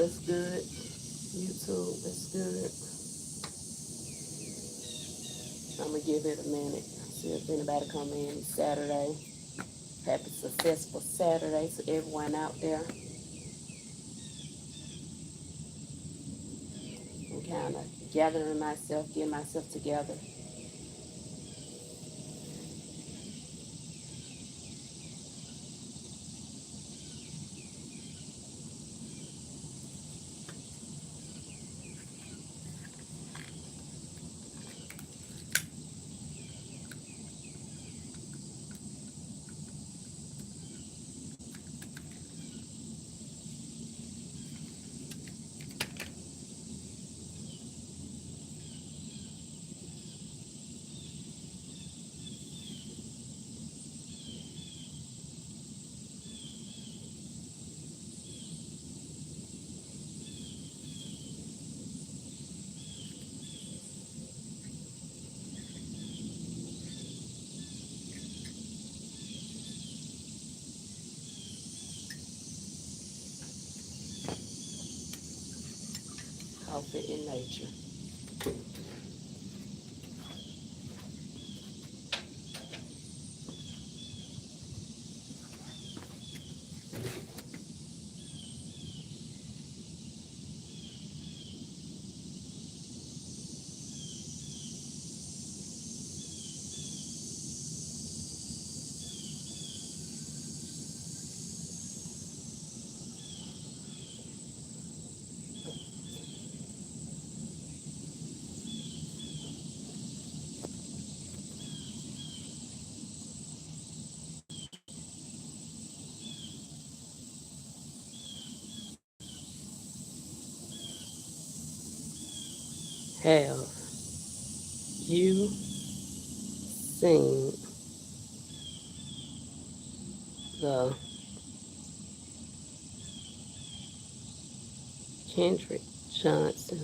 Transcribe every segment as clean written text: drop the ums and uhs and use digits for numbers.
What's good? YouTube, what's good? I'm gonna give it a minute. See if anybody come in. It's Saturday. Happy successful Saturday to everyone out there. I'm kind of gathering myself, getting myself together. Coffee in nature. Have you seen the Kendrick Johnson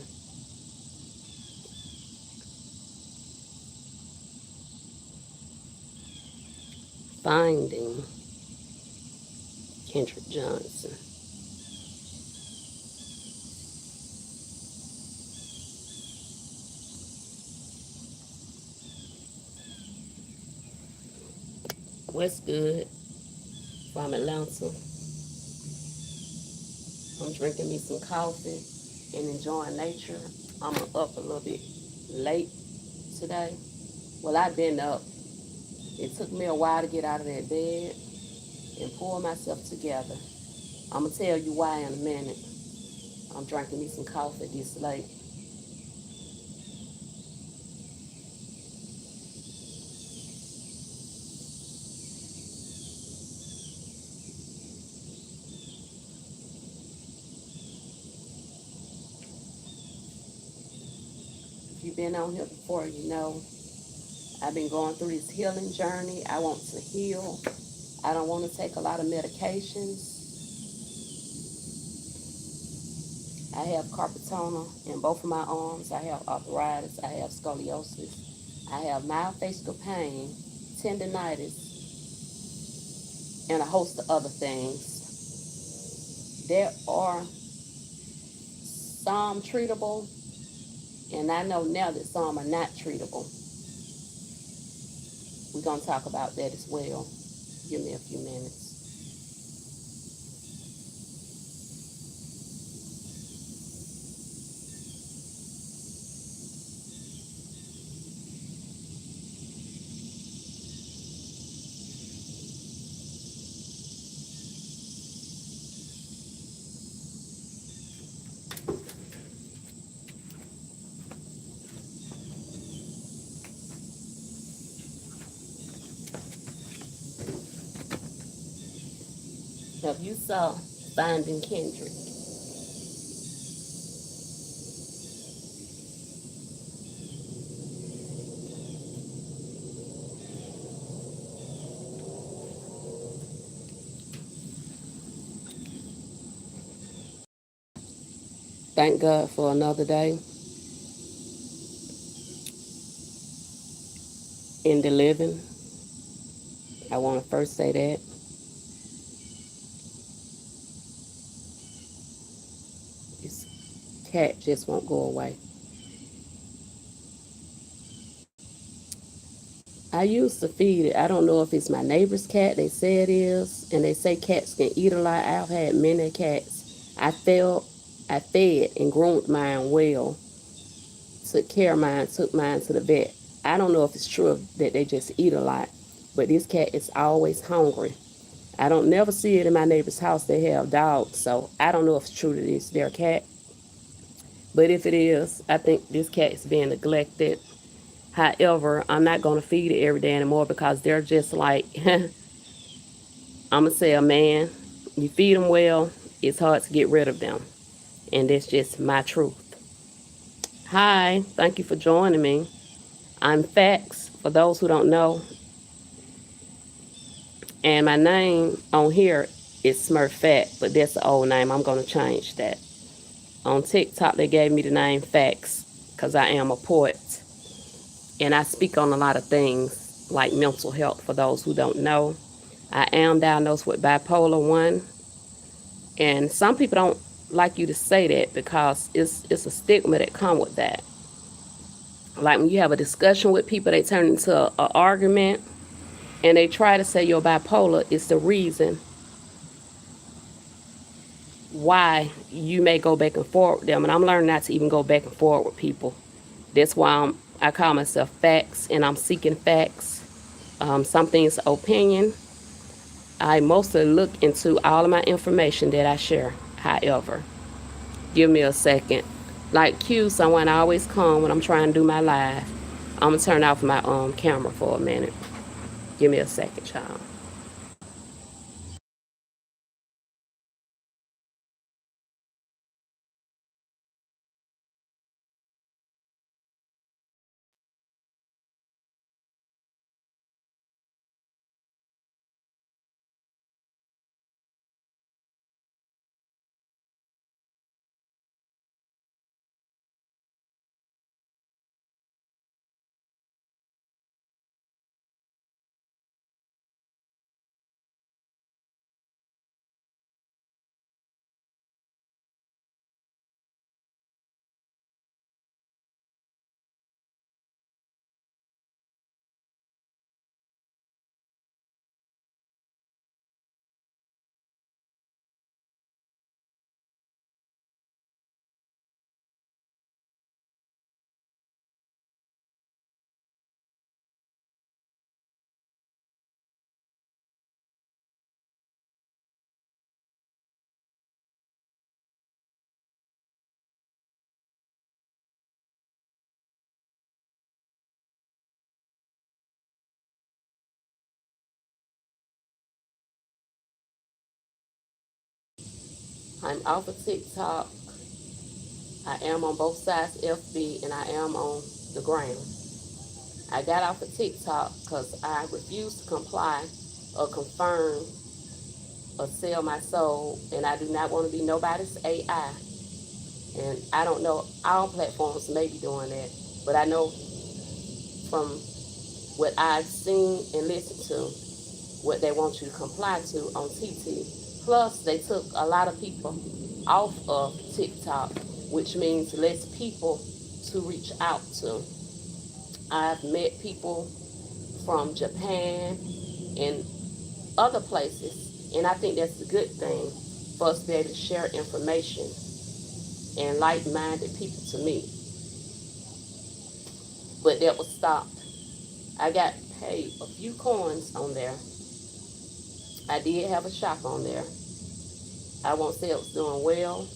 finding Kendrick Johnson? What's good from Atlanta? I'm drinking me some coffee and enjoying nature. I'm up a little bit late today. Well, I've been up. It took me a while to get out of that bed and pull myself together. I'm going to tell you why in a minute. I'm drinking me some coffee this late. If you've been on here before, you know I've been going through this healing journey. I want to heal. I don't want to take a lot of medications. I have carpal tunnel in both of my arms. I have arthritis. I have scoliosis. I have mild facial pain, tendonitis, and a host of other things. There are some treatable, and I know now that some are not treatable. We're going to talk about that as well. Give me a few minutes. Have you saw Finding Kendrick? Thank God for another day in the living. I want to first say that. cat just won't go away. I used to feed it. I don't know if it's my neighbor's cat. They say it is, and they say cats can eat a lot. I've had many cats. I fed and groomed mine well. Took care of mine. Took mine to the vet. I don't know if it's true that they just eat a lot, but this cat is always hungry. I don't never see it in my neighbor's house. They have dogs, so I don't know if it's true that it's their cat. But if it is, I think this cat is being neglected. However, I'm not going to feed it every day anymore because they're just like, I'm going to say a man. You feed them well, it's hard to get rid of them. And that's just my truth. Hi, thank you for joining me. I'm Factz, for those who don't know. And my name on here is Smurf Fat, but that's the old name. I'm going to change that. On TikTok, they gave me the name Factz because I am a poet. And I speak on a lot of things like mental health for those who don't know. I am diagnosed with bipolar 1. And some people don't like you to say that because it's a stigma that come with that. Like when you have a discussion with people, they turn into an argument and they try to say your bipolar is the reason why you may go back and forth with them. And I'm learning not to even go back and forth with people. That's why I call myself Factz, and I'm seeking facts. Some things opinion. I mostly look into all of my information that I share. However, give me a second. Like cue someone I always come when I'm trying to do my live. I'm gonna turn off my camera for a minute. Give me a second, child. I'm off of TikTok. I am on both sides FB and I am on the ground. I got off of TikTok because I refuse to comply or confirm or sell my soul, and I do not want to be nobody's AI. And I don't know, all platforms may be doing that, but I know from what I've seen and listened to, what they want you to comply to on TT. Plus, they took a lot of people off of TikTok, which means less people to reach out to. I've met people from Japan and other places, and I think that's a good thing for us to be able to share information and like-minded people to meet. But that was stopped. I got paid a few coins on there. I did have a shop on there. I won't say it was doing well.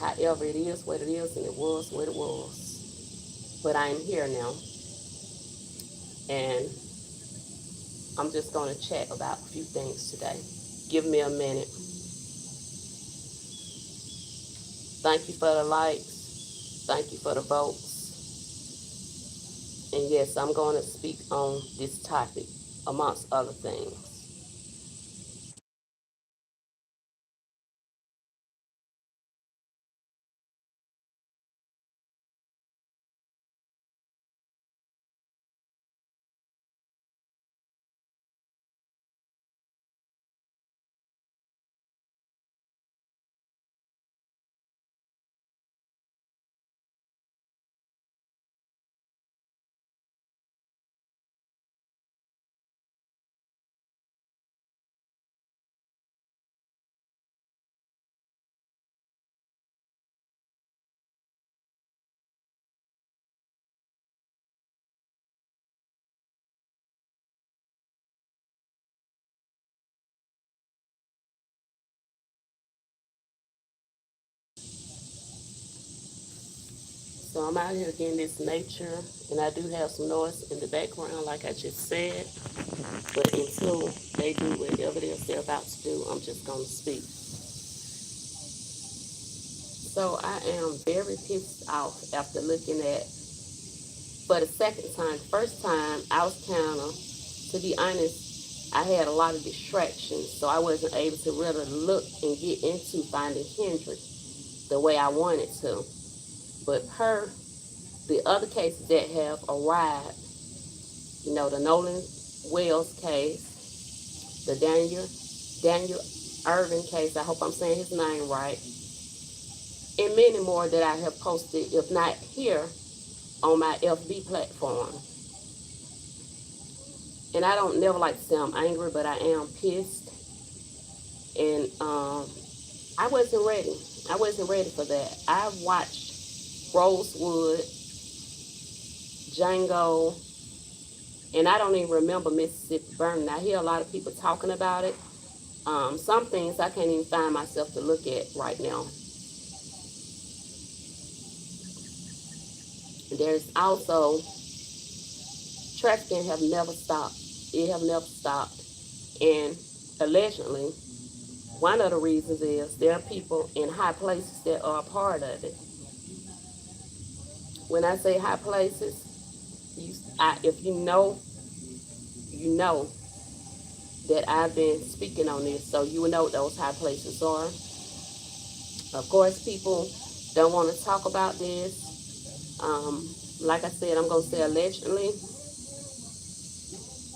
However, it is what it is, and it was what it was. But I am here now, and I'm just going to chat about a few things today. Give me a minute. Thank you for the likes. Thank you for the votes. And yes, I'm going to speak on this topic, amongst other things. So I'm out here getting this nature, and I do have some noise in the background, like I just said. But until they do whatever it is they're about to do, I'm just going to speak. So I am very pissed off after looking at, for the second time. First time, I was kind of, to be honest, I had a lot of distractions, so I wasn't able to really look and get into finding Kendrick the way I wanted to. But per the other cases that have arrived, the Nolan Wells case, the Daniel Irvin case, I hope I'm saying his name right, and many more that I have posted, if not here, on my FB platform. And I don't never like to say I'm angry, but I am pissed. And I wasn't ready. I wasn't ready for that. I watched Rosewood, Django, and I don't even remember Mississippi Burning. I hear a lot of people talking about it. Some things I can't even find myself to look at right now. There's also trafficking have never stopped. It have never stopped. And allegedly, one of the reasons is there are people in high places that are a part of it. When I say high places, if you know that I've been speaking on this, so you will know what those high places are. Of course, people don't want to talk about this. Like I said, I'm going to say allegedly,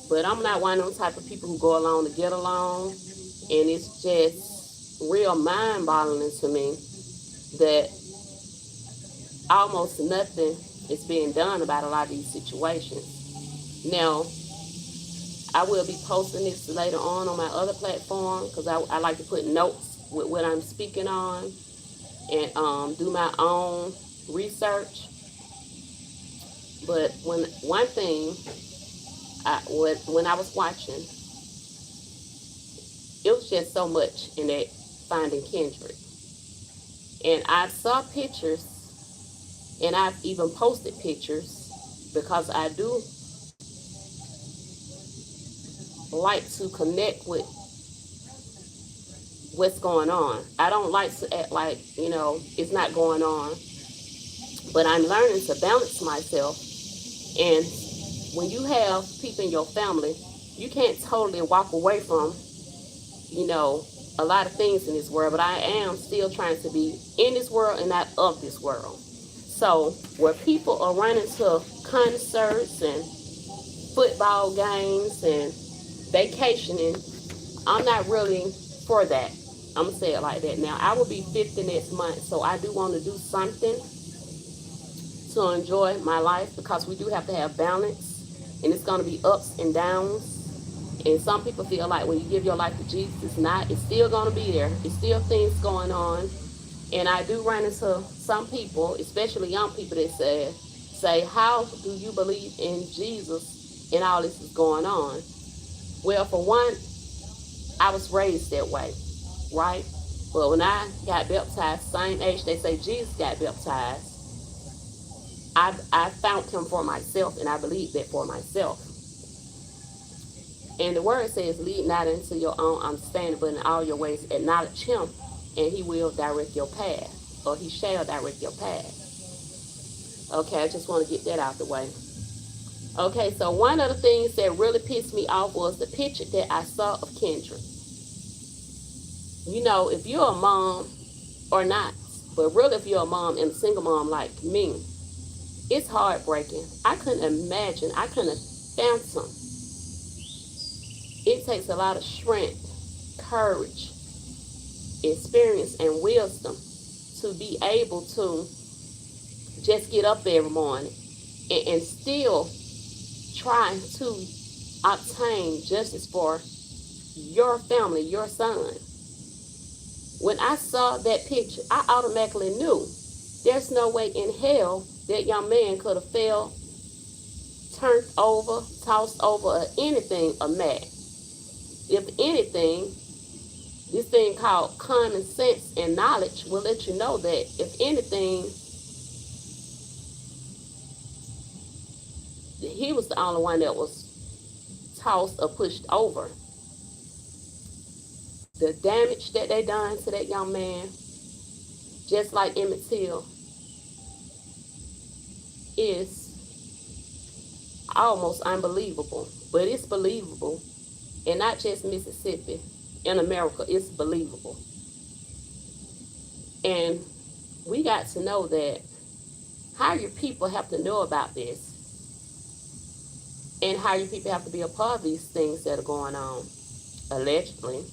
but I'm not one of those type of people who go along to get along, and it's just real mind-boggling to me that almost nothing is being done about a lot of these situations. Now, I will be posting this later on my other platform, because I like to put notes with what I'm speaking on and do my own research. But one thing, when I was watching, it was just so much in that Finding Kendrick. And I saw pictures, and I've even posted pictures, because I do like to connect with what's going on. I don't like to act like, it's not going on. But I'm learning to balance myself. And when you have people in your family, you can't totally walk away from, a lot of things in this world. But I am still trying to be in this world and not of this world. So where people are running to concerts and football games and vacationing, I'm not really for that. I'm going to say it like that. Now, I will be 50 next month, so I do want to do something to enjoy my life, because we do have to have balance, and it's going to be ups and downs. And some people feel like when you give your life to Jesus, it's still going to be there. It's still things going on. And I do run into some people, especially young people, that say, how do you believe in Jesus and all this is going on? Well, for one, I was raised that way, right? But when I got baptized, same age they say Jesus got baptized, I found him for myself, and I believed that for myself. And the word says, lead not into your own understanding, but in all your ways acknowledge him, and he will direct your path, or he shall direct your path. Okay, I just want to get that out the way. Okay, so one of the things that really pissed me off was the picture that I saw of Kendrick. If you're a mom or not, but really if you're a mom and a single mom like me, it's heartbreaking. I couldn't imagine. I couldn't fathom. It takes a lot of strength, courage, experience, and wisdom to be able to just get up every morning and still try to obtain justice for your family, your son. When I saw that picture, I automatically knew there's no way in hell that young man could have fell, turned over, tossed over, or anything of that. If anything, this thing called common sense and knowledge will let you know that if anything, he was the only one that was tossed or pushed over. The damage that they done to that young man, just like Emmett Till, is almost unbelievable. But it's believable, and not just Mississippi. In America, it's believable. And we got to know that higher people have to know about this, and higher people have to be a part of these things that are going on, allegedly.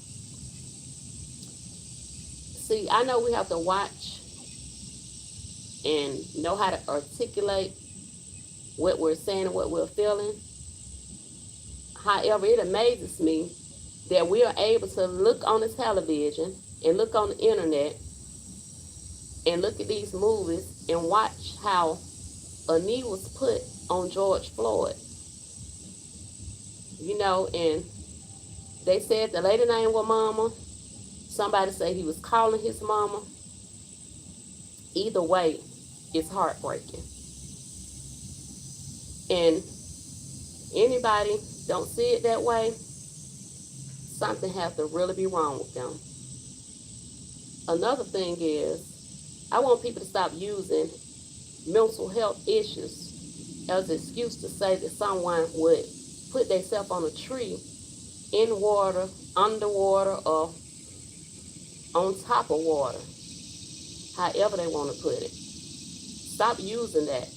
See, I know we have to watch and know how to articulate what we're saying and what we're feeling. However, it amazes me that we are able to look on the television and look on the internet and look at these movies and watch how a knee was put on George Floyd. You know, and they said the lady name was Mama. Somebody say he was calling his mama. Either way, it's heartbreaking. And anybody don't see it that way, something has to really be wrong with them. Another thing is, I want people to stop using mental health issues as an excuse to say that someone would put themselves on a tree, in water, underwater, or on top of water, however they want to put it. Stop using that.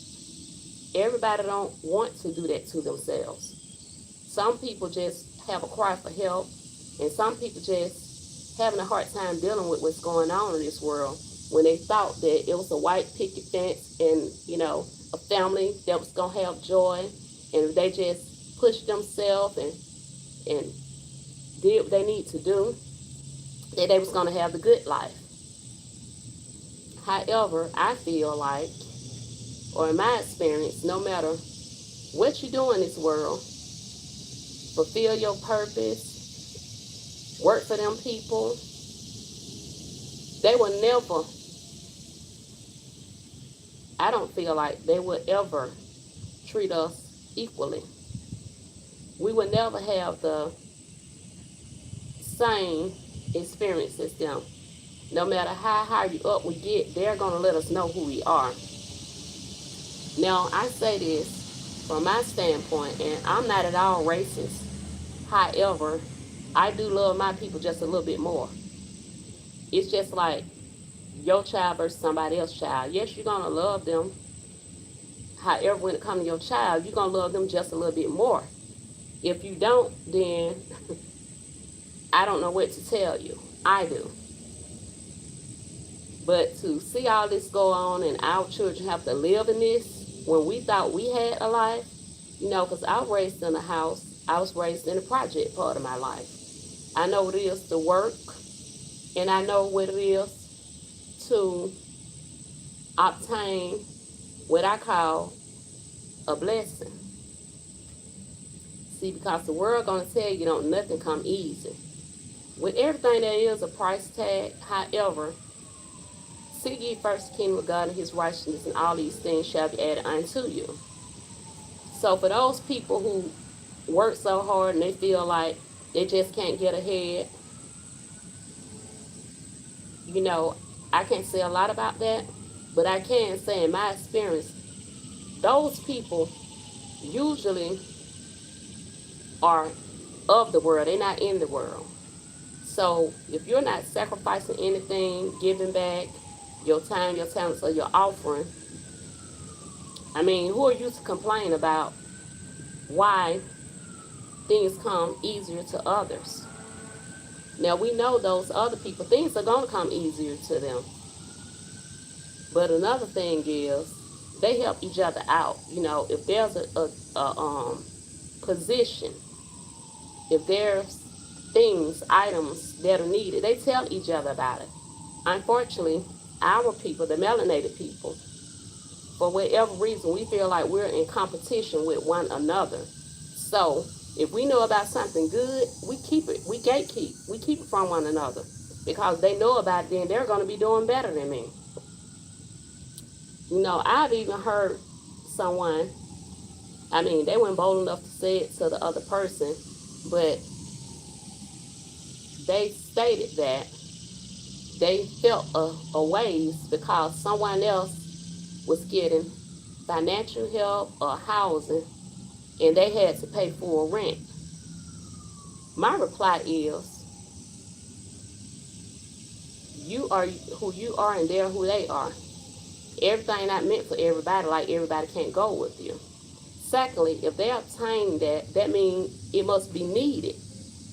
Everybody don't want to do that to themselves. Some people just have a cry for help, and some people just having a hard time dealing with what's going on in this world when they thought that it was a white picket fence and, you know, a family that was going to have joy, and they just pushed themselves and did what they need to do, that they was going to have the good life. However, I feel like, or in my experience, no matter what you do in this world, fulfill your purpose, work for them people, they will never, I don't feel like they would ever treat us equally. We would never have the same experience as them. No matter how high you up we get, they're going to let us know who we are. Now, I say this from my standpoint, and I'm not at all racist. However, I do love my people just a little bit more. It's just like your child versus somebody else's child. Yes, you're going to love them. However, when it comes to your child, you're going to love them just a little bit more. If you don't, then I don't know what to tell you. I do. But to see all this go on and our children have to live in this when we thought we had a life, you know, because I was raised in a house. I was raised in a project part of my life. I know what it is to work, and I know what it is to obtain what I call a blessing. See, because the world going to tell you don't nothing come easy. With everything there is a price tag, however, seek ye first the kingdom of God and his righteousness, and all these things shall be added unto you. So for those people who work so hard and they feel like they just can't get ahead, you know, I can't say a lot about that, but I can say in my experience, those people usually are of the world. They're not in the world. So if you're not sacrificing anything, giving back your time, your talents, or your offering, I mean, who are you to complain about why things come easier to others? Now, we know those other people, things are going to come easier to them. But another thing is, they help each other out. You know, if there's a position, if there's things, items that are needed, they tell each other about it. Unfortunately, our people, the melanated people, for whatever reason, we feel like we're in competition with one another. So if we know about something good, we keep it. We gatekeep. We keep it from one another. Because they know about it, then they're going to be doing better than me. You know, I've even heard someone I mean, they weren't bold enough to say it to the other person, but they stated that they felt a ways because someone else was getting financial help or housing and they had to pay full rent. My reply is, you are who you are and they're who they are. Everything not meant for everybody, like everybody can't go with you. Secondly, if they obtain that, that means it must be needed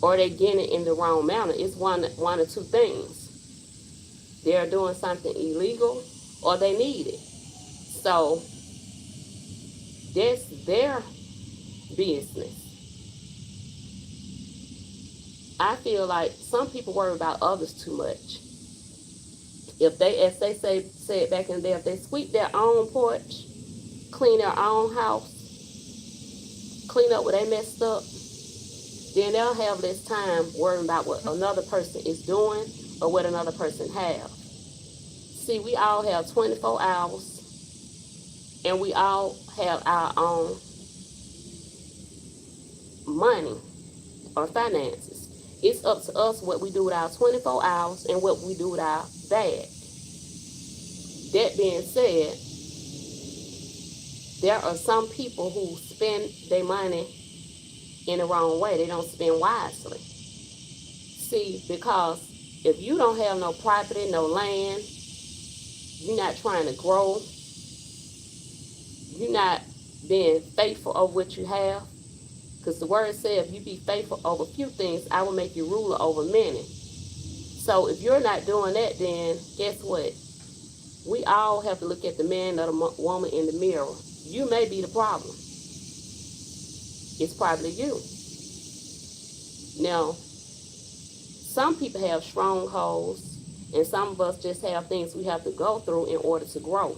or they're getting it in the wrong manner. It's one or two things. They're doing something illegal or they need it. So that's their business. I feel like some people worry about others too much. If they, as they said back in the day, if they sweep their own porch, clean their own house, clean up what they messed up, then they'll have less time worrying about what another person is doing or what another person have. See, we all have 24 hours and we all have our own money or finances. It's up to us what we do with our 24 hours and what we do with our bag. That being said, there are some people who spend their money in the wrong way. They don't spend wisely. See, because if you don't have no property, no land, you're not trying to grow, you're not being faithful of what you have. Because the word says, if you be faithful over few things, I will make you ruler over many. So if you're not doing that, then guess what? We all have to look at the man or the woman in the mirror. You may be the problem. It's probably you. Now, some people have strongholds, and some of us just have things we have to go through in order to grow.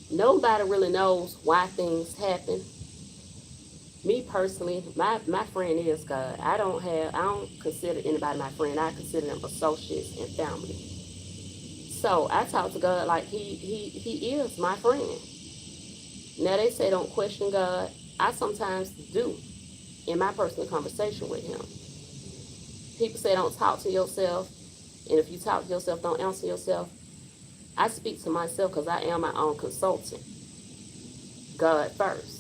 Nobody really knows why things happen. Me personally, my friend is God. I don't consider anybody my friend. I consider them associates and family. So I talk to God like he is my friend. Now they say don't question God. I sometimes do in my personal conversation with him. People say don't talk to yourself, and if you talk to yourself, don't answer yourself. I speak to myself because I am my own consultant. God first.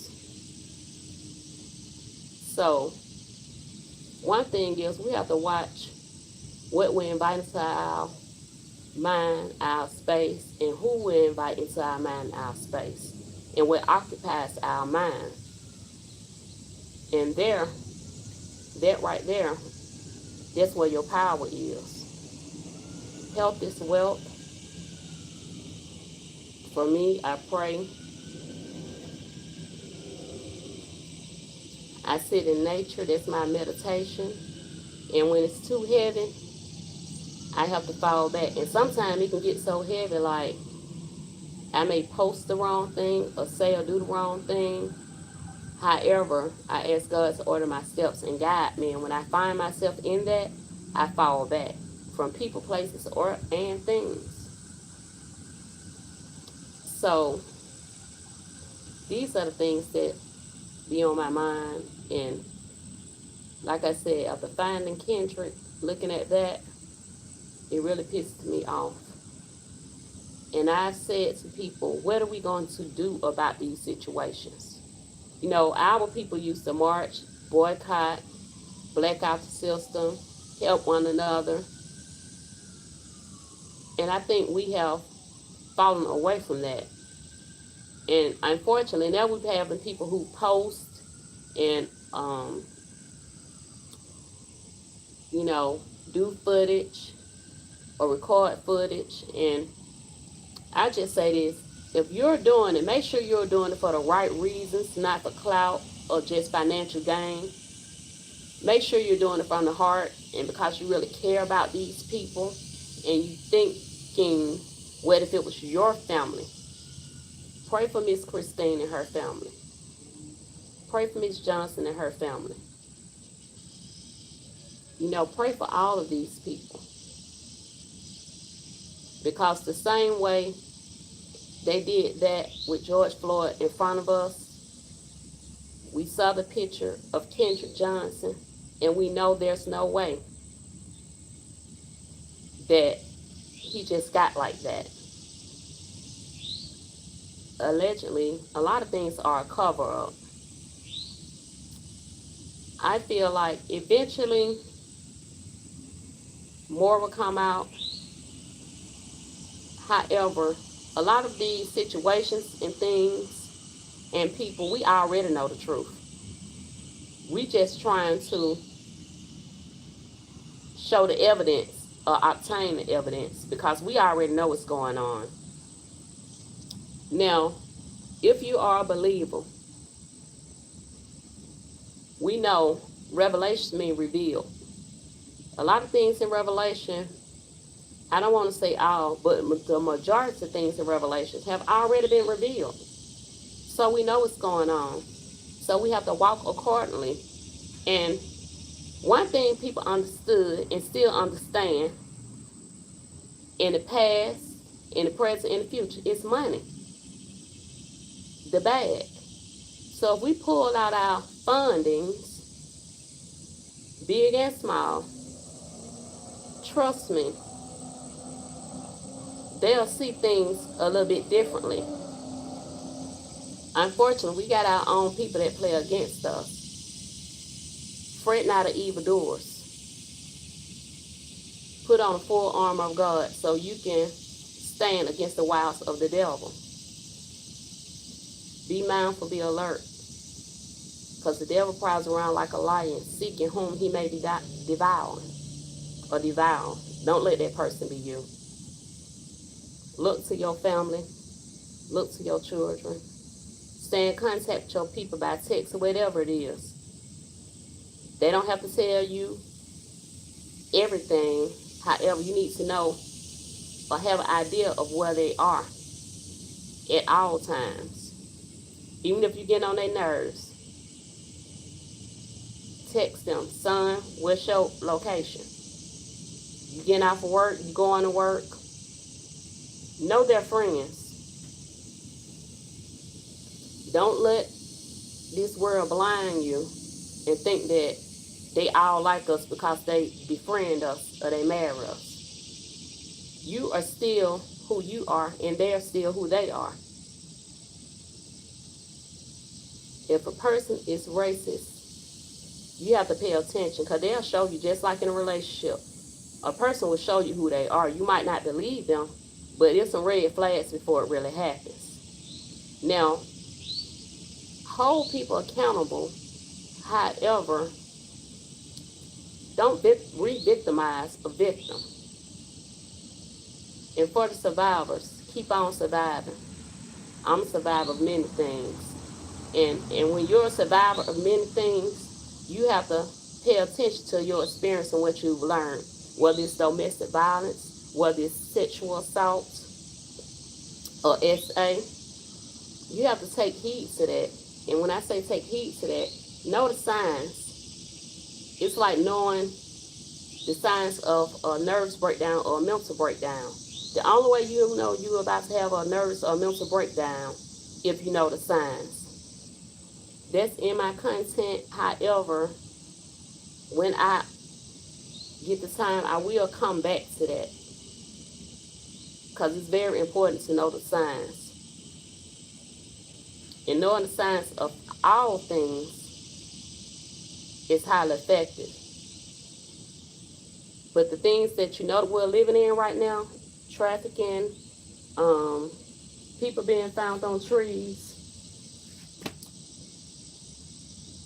So one thing is we have to watch what we invite into our mind, our space, and who we invite into our mind, our space, and what occupies our mind. And that right there, that's where your power is. Health is wealth. For me, I pray. I sit in nature. That's my meditation. And when it's too heavy, I have to fall back. And sometimes it can get so heavy, like I may post the wrong thing or say or do the wrong thing. However, I ask God to order my steps and guide me. And when I find myself in that, I fall back from people, places, and things. So these are the things that be on my mind. And like I said, after finding Kendrick, looking at that, it really pissed me off. And I said to people, what are we going to do about these situations? You know, our people used to march, boycott, black out the system, help one another. And I think we have fallen away from that. And unfortunately, now we're having people who post and, you know, do footage or record footage. And I just say this, if you're doing it, make sure you're doing it for the right reasons, not for clout or just financial gain. Make sure you're doing it from the heart and because you really care about these people and you thinking, what if it was your family? Pray for Miss Christine and her family. Pray for Miss Johnson and her family. You know, pray for all of these people. Because the same way they did that with George Floyd in front of us, We saw the picture of Kendrick Johnson, and we know there's no way that he just got like that. Allegedly, a lot of things are a cover up. I feel like eventually more will come out. However, a lot of these situations and things and people, we already know the truth. We just trying to show the evidence or obtain the evidence because we already know what's going on. Now, if you are a believer, we know revelation means revealed. A lot of things in Revelation, I don't want to say all, but the majority of things in Revelations have already been revealed. So we know what's going on. So we have to walk accordingly. And one thing people understood and still understand in the past, in the present, in the future is money. The bag. So if we pull out our fundings, big and small, trust me, they'll see things a little bit differently. Unfortunately, we got our own people that play against us. Fret not of evildoers. Put on the full armor of God so you can stand against the wiles of the devil. Be mindful, be alert. Because the devil prowls around like a lion, seeking whom he may devour or devour. Don't let that person be you. Look to your family. Look to your children. Stay in contact with your people by text or whatever it is. They don't have to tell you everything. However, you need to know or have an idea of where they are at all times. Even if you get on their nerves, text them, son, what's your location? You getting off of work, you going to work. Know their friends. Don't let this world blind you and think that they all like us because they befriend us or they marry us. You are still who you are, and they're still who they are. If a person is racist, you have to pay attention because they'll show you, just like in a relationship. A person will show you who they are. You might not believe them, but there's some red flags before it really happens. Now, hold people accountable. However, don't re-victimize a victim. And for the survivors, keep on surviving. I'm a survivor of many things. And when you're a survivor of many things, you have to pay attention to your experience and what you've learned. Whether it's domestic violence, whether it's sexual assault or SA, you have to take heed to that. And when I say take heed to that, know the signs. It's like knowing the signs of a nervous breakdown or a mental breakdown. The only way you'll know you're about to have a nervous or mental breakdown if you know the signs. That's in my content. However, when I get the time, I will come back to that. Because it's very important to know the signs. And knowing the signs of all things is highly effective. But the things that you know that we're living in right now, trafficking, people being found on trees,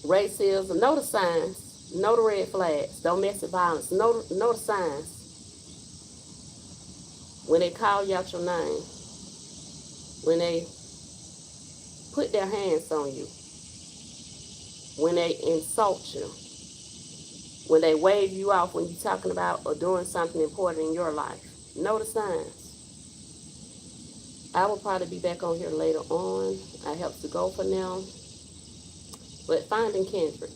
racism, know the signs, know the red flags, domestic violence, know the signs. When they call you out your name, when they put their hands on you, when they insult you, when they wave you off when you're talking about or doing something important in your life. Know the signs. I will probably be back on here later on. I have to go for now. But finding Kendrick.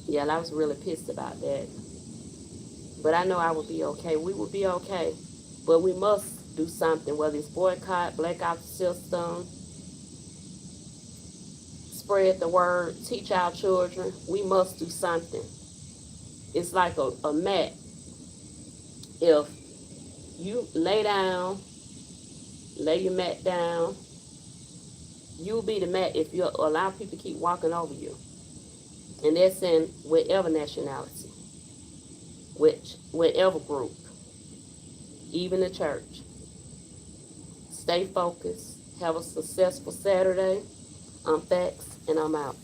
Yeah, I was really pissed about that. But I know I will be okay. We will be okay. But we must do something, whether it's boycott, blackout the system, spread the word, teach our children. We must do something. It's like a mat. If you lay your mat down, you'll be the mat if you allow people to keep walking over you. And that's in whatever nationality, whatever group, even the church. Stay focused. Have a successful Saturday. I'm Factz, and I'm out.